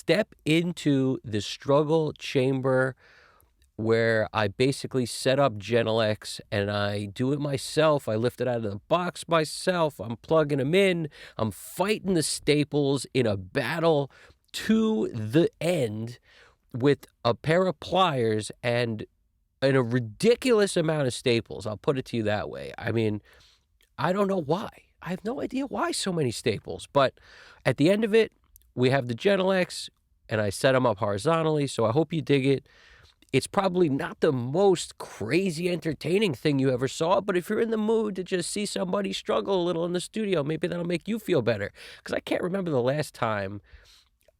step into the struggle chamber where I basically set up Genelecs and I do it myself. I lift it out of the box myself. I'm plugging them in. I'm fighting the staples in a battle to the end with a pair of pliers and a ridiculous amount of staples. I'll put it to you that way. I mean, I don't know why. I have no idea why so many staples. But at the end of it, we have the Genelecs, and I set them up horizontally, so I hope you dig it. It's probably not the most crazy entertaining thing you ever saw, but if you're in the mood to just see somebody struggle a little in the studio, maybe that'll make you feel better. Because I can't remember the last time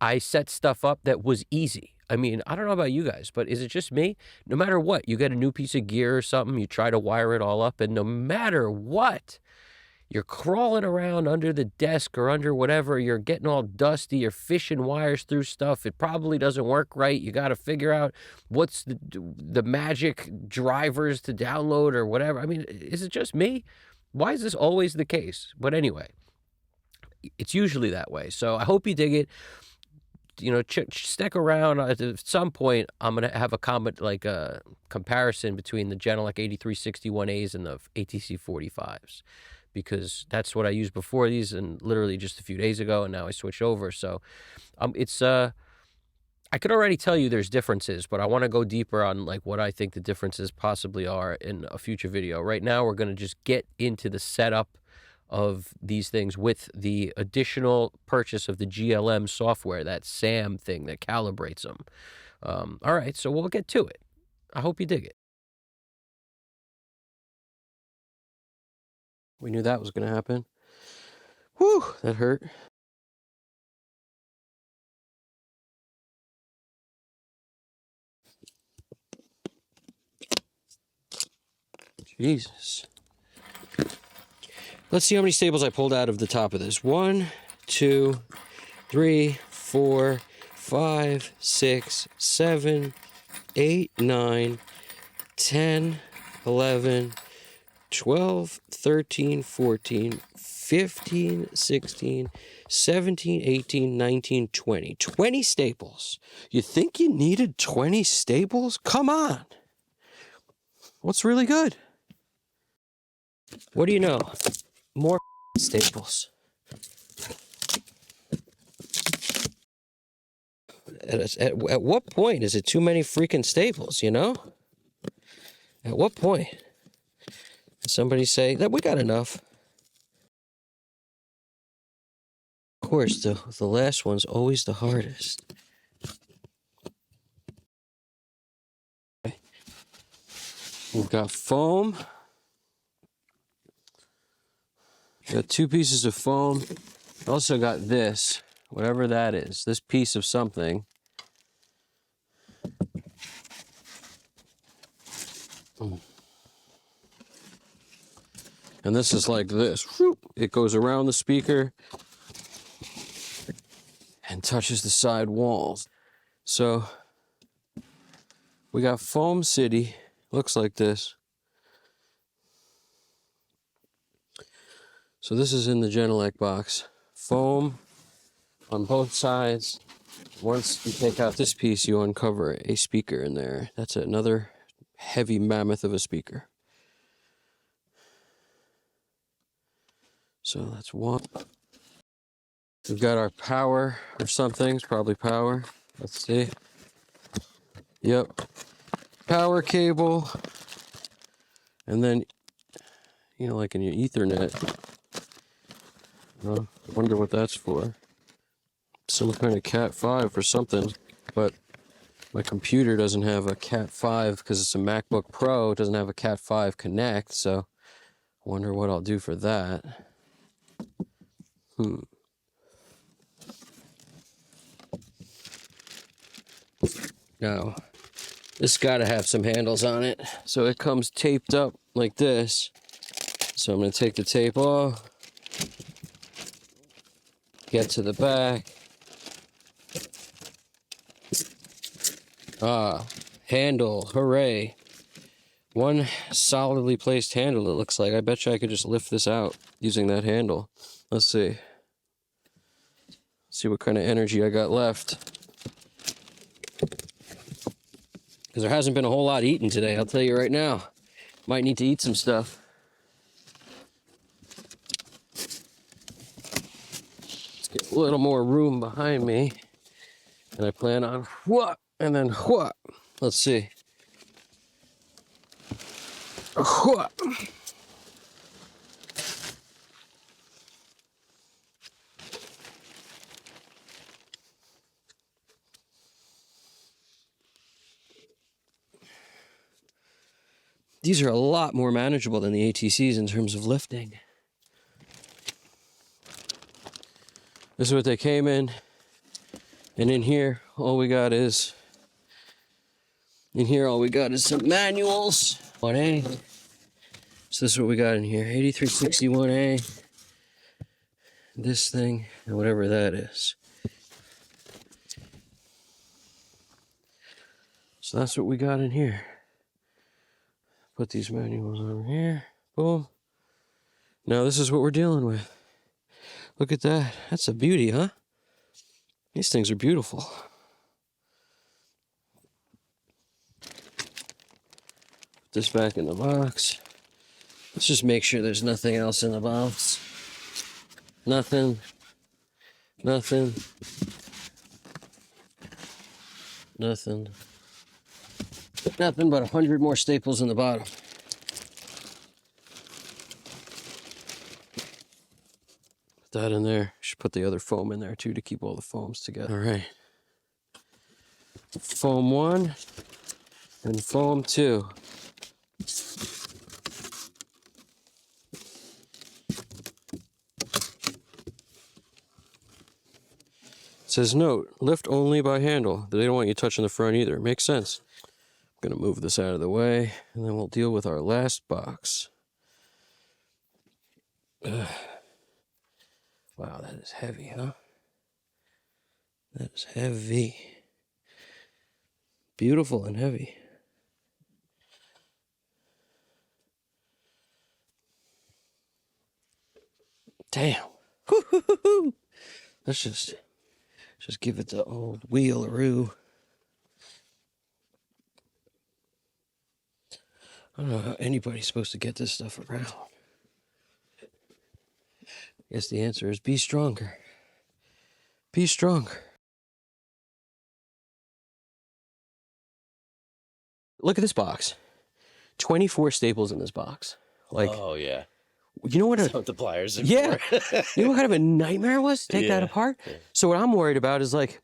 I set stuff up that was easy. I mean, I don't know about you guys, but is it just me? No matter what, you get a new piece of gear or something, you try to wire it all up, and no matter what, you're crawling around under the desk or under whatever, you're getting all dusty, you're fishing wires through stuff, it probably doesn't work right, you got to figure out what's the magic drivers to download or whatever. I mean, is it just me? Why is this always the case? But anyway, it's usually that way, so I hope you dig it. You know, stick around. At some point, I'm going to have a comparison between the Genelec 8361A's and the ATC 45s, because that's what I used before these, and literally just a few days ago, and now I switched over. So I could already tell you there's differences, but I want to go deeper on like what I think the differences possibly are in a future video. Right now, we're going to just get into the setup of these things with the additional purchase of the GLM software, that SAM thing that calibrates them. All right, so we'll get to it. I hope you dig it. We knew that was going to happen. Whew, that hurt. Jesus. Let's see how many staples I pulled out of the top of this. 1, 2, 3, 4, 5, 6, 7, 8, 9, 10, 11, 12, 13, 14, 15, 16, 17, 18, 19, 20. 20 staples. You think you needed 20 staples? Come on. What's really good? What do you know? More staples. At what point is it too many freaking staples, you know? At what point? Somebody say that we got enough. Of course, the last one's always the hardest. We've got foam. Got 2 pieces of foam. Also got this, whatever that is, this piece of something. And this is like this. It goes around the speaker and touches the side walls. So we got Foam City. Looks like this. So this is in the Genelec box. Foam on both sides. Once you take out this piece, you uncover a speaker in there. That's another heavy mammoth of a speaker. So that's one. We've got our power or something. It's probably power. Let's see. Yep. Power cable. And then, you know, like in your Ethernet. I wonder what that's for. Some kind of Cat 5 or something. But my computer doesn't have a Cat 5 because it's a MacBook Pro. It doesn't have a Cat 5 Connect. So I wonder what I'll do for that. Now, this got to have some handles on it. So it comes taped up like this. So I'm going to take the tape off. Get to the back. Handle. Hooray. One solidly placed handle, it looks like. I bet you I could just lift this out using that handle. Let's see. See what kind of energy I got left. because there hasn't been a whole lot eaten today, I'll tell you right now. Might need to eat some stuff. Let's get a little more room behind me. And I plan on what? And then what? Let's see. What? These are a lot more manageable than the ATCs in terms of lifting. This is what they came in. And in here, all we got is some manuals. 1A. So this is what we got in here. 8361A. This thing, and whatever that is. So that's what we got in here. Put these manuals over here. Boom. Now this is what we're dealing with. Look at that. That's a beauty, huh? These things are beautiful. Put this back in the box. Let's just make sure there's nothing else in the box. Nothing. Nothing. Nothing. Nothing but 100 more staples in the bottom. Put that in there. Should put the other foam in there too to keep all the foams together. All right. Foam 1 and foam 2. It says note, lift only by handle. They don't want you touching the front either. Makes sense. I'm gonna move this out of the way and then we'll deal with our last box. Ugh. Wow, that is heavy, huh? That is heavy. Beautiful and heavy. Damn. Let's just give it the old wheel-a-roo. I don't know how anybody's supposed to get this stuff around. I guess the answer is be stronger. Be stronger. Look at this box. 24 staples in this box. Like, oh yeah. You know what? That's what the pliers are yeah. for. You know what kind of a nightmare it was to take that apart? Yeah. So what I'm worried about is like,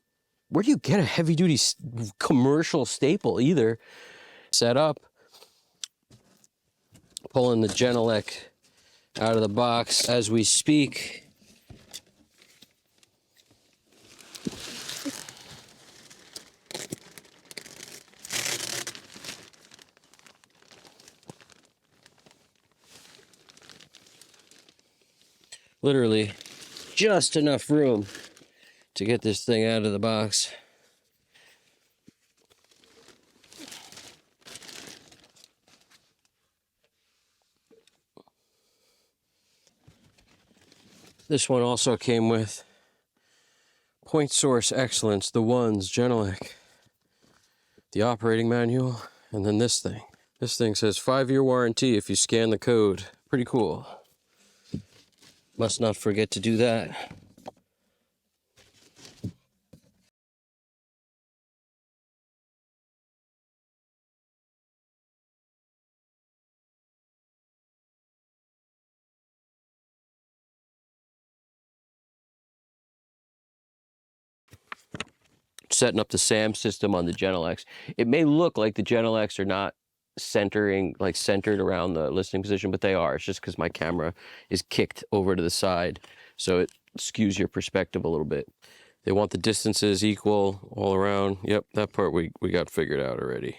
where do you get a heavy-duty commercial staple either? Set up. Pulling the Genelec out of the box as we speak. Literally just enough room to get this thing out of the box. This one also came with Point Source Excellence, the ones, Genelec, the operating manual, and then this thing. This thing says 5-year warranty if you scan the code. Pretty cool. Must not forget to do that. Setting up the SAM system on the Genelecs. It may look like the Genelecs are not centered around the listening position, but they are. It's just because my camera is kicked over to the side, so it skews your perspective a little bit. They want the distances equal all around. Yep, that part we got figured out already.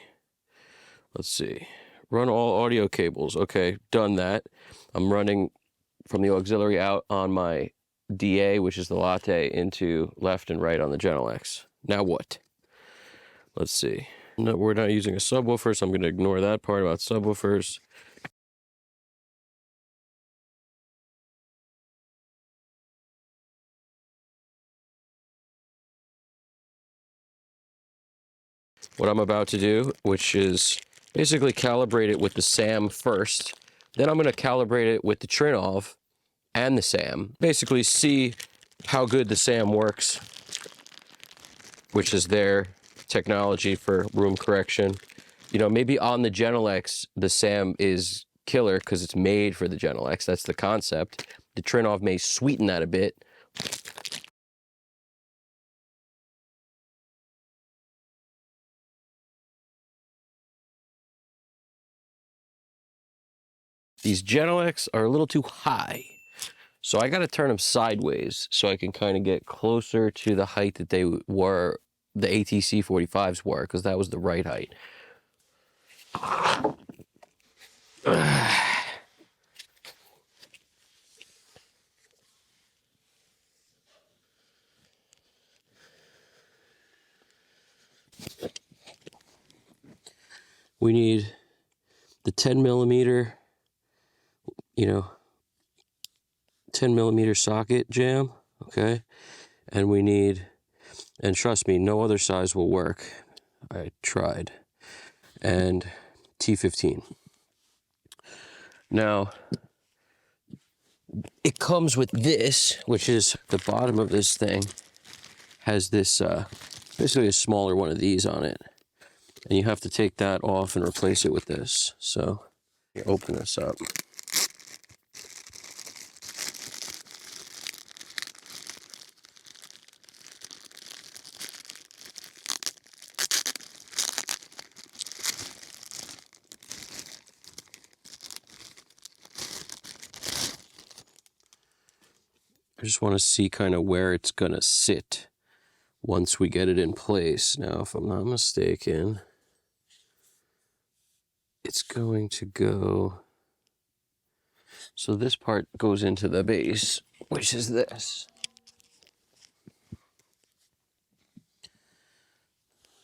Let's see. Run all audio cables. Okay, done that. I'm running from the auxiliary out on my DA, which is the latte, into left and right on the Genelecs. Now what? Let's see. No, we're not using a subwoofer, so I'm going to ignore that part about subwoofers. what I'm about to do, which is basically calibrate it with the SAM first. Then I'm going to calibrate it with the Trinov and the SAM. Basically see how good the SAM works, which is their technology for room correction. You know, maybe on the Genelecs, the SAM is killer because it's made for the Genelecs. That's the concept. The Trinov may sweeten that a bit. These Genelecs are a little too high. So I got to turn them sideways so I can kind of get closer to the height that they were, the ATC 45s were, because that was the right height. We need the 10 millimeter, 10 millimeter socket jam, okay? And we need, and trust me, no other size will work. I tried. And T15. Now, it comes with this, which is the bottom of this thing, has this, basically a smaller one of these on it. And you have to take that off and replace it with this. So, you open this up. I just want to see kind of where it's going to sit once we get it in place. Now, if I'm not mistaken, it's going to go... So this part goes into the base, which is this.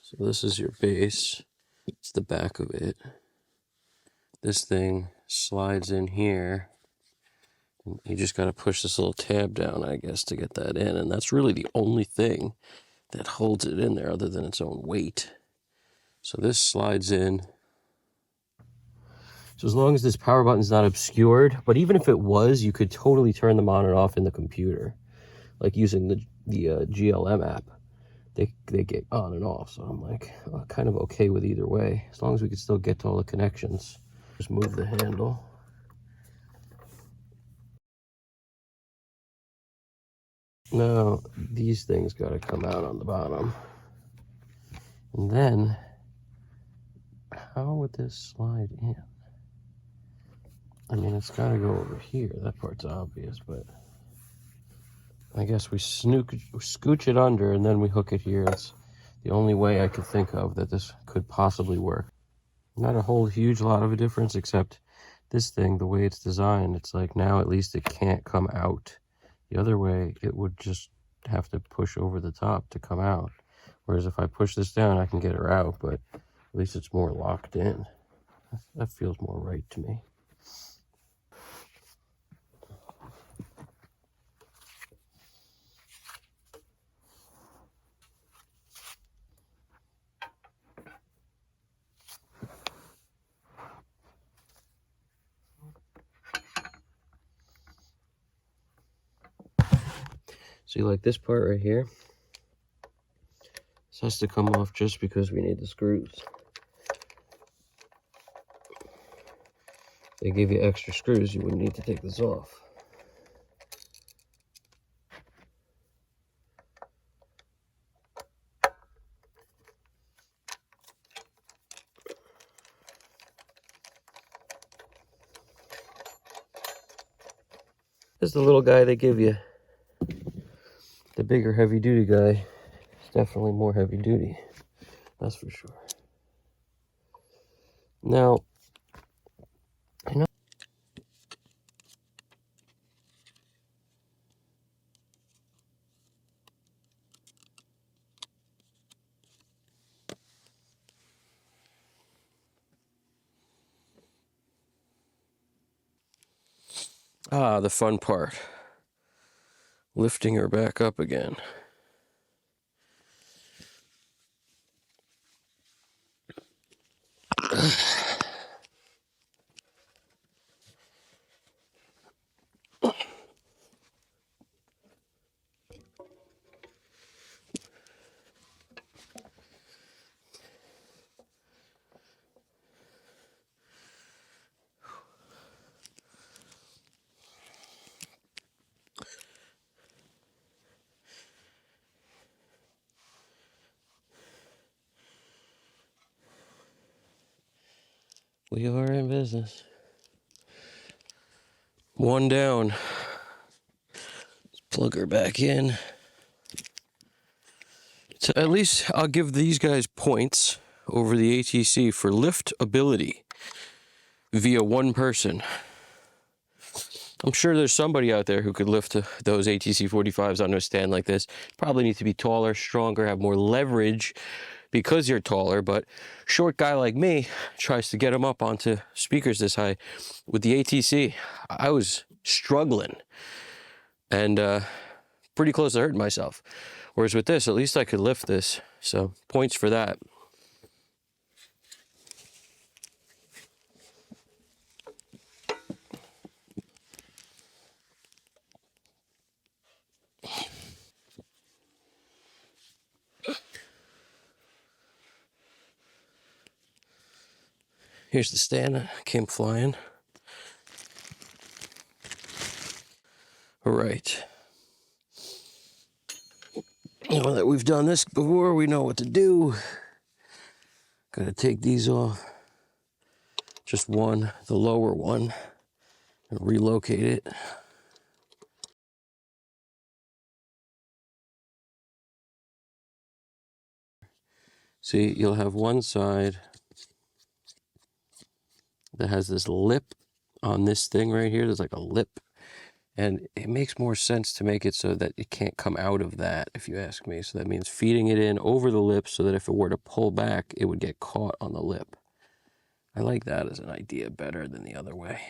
So this is your base. It's the back of it. This thing slides in here. You just got to push this little tab down, I guess, to get that in. And that's really the only thing that holds it in there other than its own weight. So this slides in. So as long as this power button's not obscured, but even if it was, you could totally turn them on and off in the computer, like using the GLM app. They get on and off, so I'm like kind of okay with either way, as long as we can still get to all the connections. Just move the handle. Now, these things got to come out on the bottom. And then, how would this slide in? I mean, it's got to go over here. That part's obvious, but I guess we scooch it under and then we hook it here. It's the only way I could think of that this could possibly work. Not a whole huge lot of a difference, except this thing, the way it's designed, it's like now at least it can't come out. The other way, it would just have to push over the top to come out. Whereas if I push this down, I can get her out, but at least it's more locked in. That feels more right to me. See, like this part right here, this has to come off just because we need the screws. If they give you extra screws, you wouldn't need to take this off. This is the little guy they give you. The bigger heavy duty guy is definitely more heavy duty. That's for sure. Now, I know. Ah, the fun part. Lifting her back up again. We are in business. One down. Let's plug her back in. So at least I'll give these guys points over the ATC for lift ability via one person. I'm sure there's somebody out there who could lift those ATC 45s onto a stand like this. Probably need to be taller, stronger, have more leverage because you're taller, but short guy like me tries to get them up onto speakers this high. With the ATC, I was struggling and pretty close to hurting myself. Whereas with this, at least I could lift this. So points for that. Here's the stand that came flying. All right. Now that we've done this before, we know what to do. Gotta take these off. Just one, the lower one, and relocate it. See, you'll have one side that has this lip on this thing right here. There's like a lip. And it makes more sense to make it so that it can't come out of that, if you ask me. So that means feeding it in over the lip so that if it were to pull back, it would get caught on the lip. I like that as an idea better than the other way.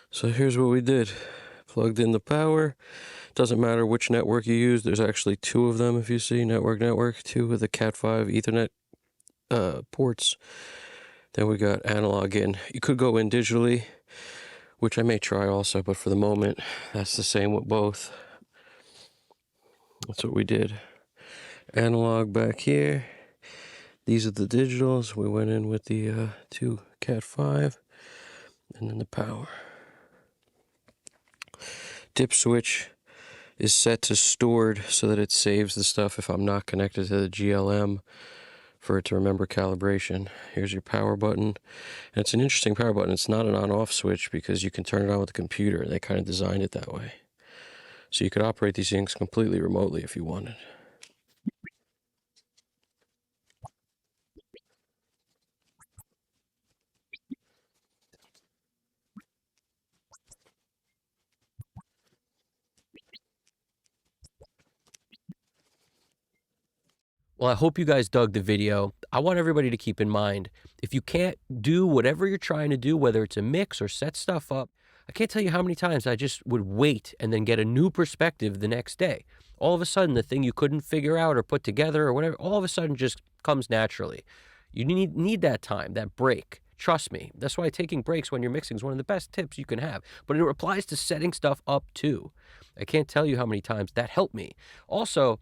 So here's what we did. Plugged in the power. Doesn't matter which network you use. There's actually two of them, if you see. Network, two with the Cat5 Ethernet ports. Then we got analog in. You could go in digitally, which I may try also, but for the moment, that's the same with both. That's what we did. Analog back here. These are the digitals. We went in with the two Cat5, and then the power. Dip switch is set to stored so that it saves the stuff if I'm not connected to the GLM for it to remember calibration. Here's your power button. And it's an interesting power button. It's not an on-off switch because you can turn it on with the computer. They kind of designed it that way. So you could operate these things completely remotely if you wanted. Well, I hope you guys dug the video. I want everybody to keep in mind, if you can't do whatever you're trying to do, whether it's a mix or set stuff up, I can't tell you how many times I just would wait and then get a new perspective the next day. All of a sudden, the thing you couldn't figure out or put together or whatever, all of a sudden just comes naturally. You need that time, that break. Trust me. That's why taking breaks when you're mixing is one of the best tips you can have. But it applies to setting stuff up too. I can't tell you how many times that helped me. Also,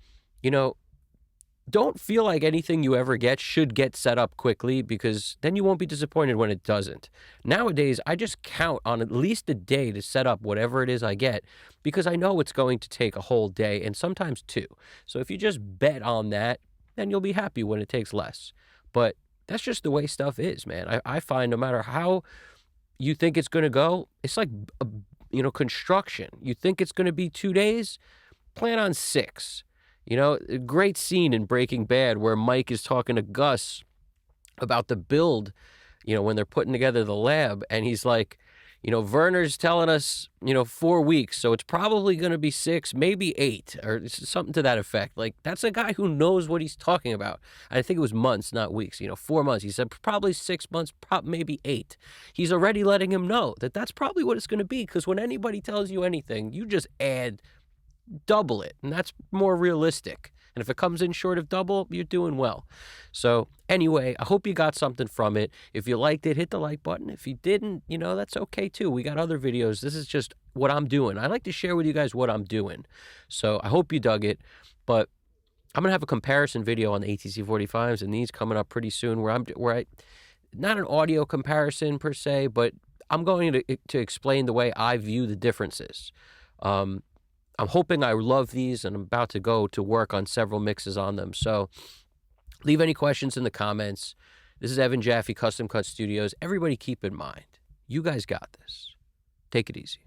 don't feel like anything you ever get should get set up quickly, because then you won't be disappointed when it doesn't. Nowadays, I just count on at least a day to set up whatever it is I get, because I know it's going to take a whole day and sometimes two. So if you just bet on that, then you'll be happy when it takes less. But that's just the way stuff is, man. I find no matter how you think it's going to go, it's like, construction. You think it's going to be 2 days, plan on 6. A great scene in Breaking Bad where Mike is talking to Gus about the build, when they're putting together the lab, and he's like, Werner's telling us, 4 weeks, so it's probably going to be 6, maybe 8, or something to that effect. Like, that's a guy who knows what he's talking about. I think it was months, not weeks, 4 months. He said probably 6 months, maybe 8. He's already letting him know that that's probably what it's going to be, because when anybody tells you anything, you just add double it, and that's more realistic. And if it comes in short of double, you're doing well. So anyway, I hope you got something from it. If you liked it, hit the like button. If you didn't, that's okay too. We got other videos. This is just what I'm doing. I like to share with you guys what I'm doing. So I hope you dug it. But I'm going to have a comparison video on the ATC 45s and these coming up pretty soon where I not an audio comparison per se, but I'm going to explain the way I view the differences. I'm hoping I love these, and I'm about to go to work on several mixes on them. So leave any questions in the comments. This is Evan Jaffe, Custom Cut Studios. Everybody keep in mind, you guys got this. Take it easy.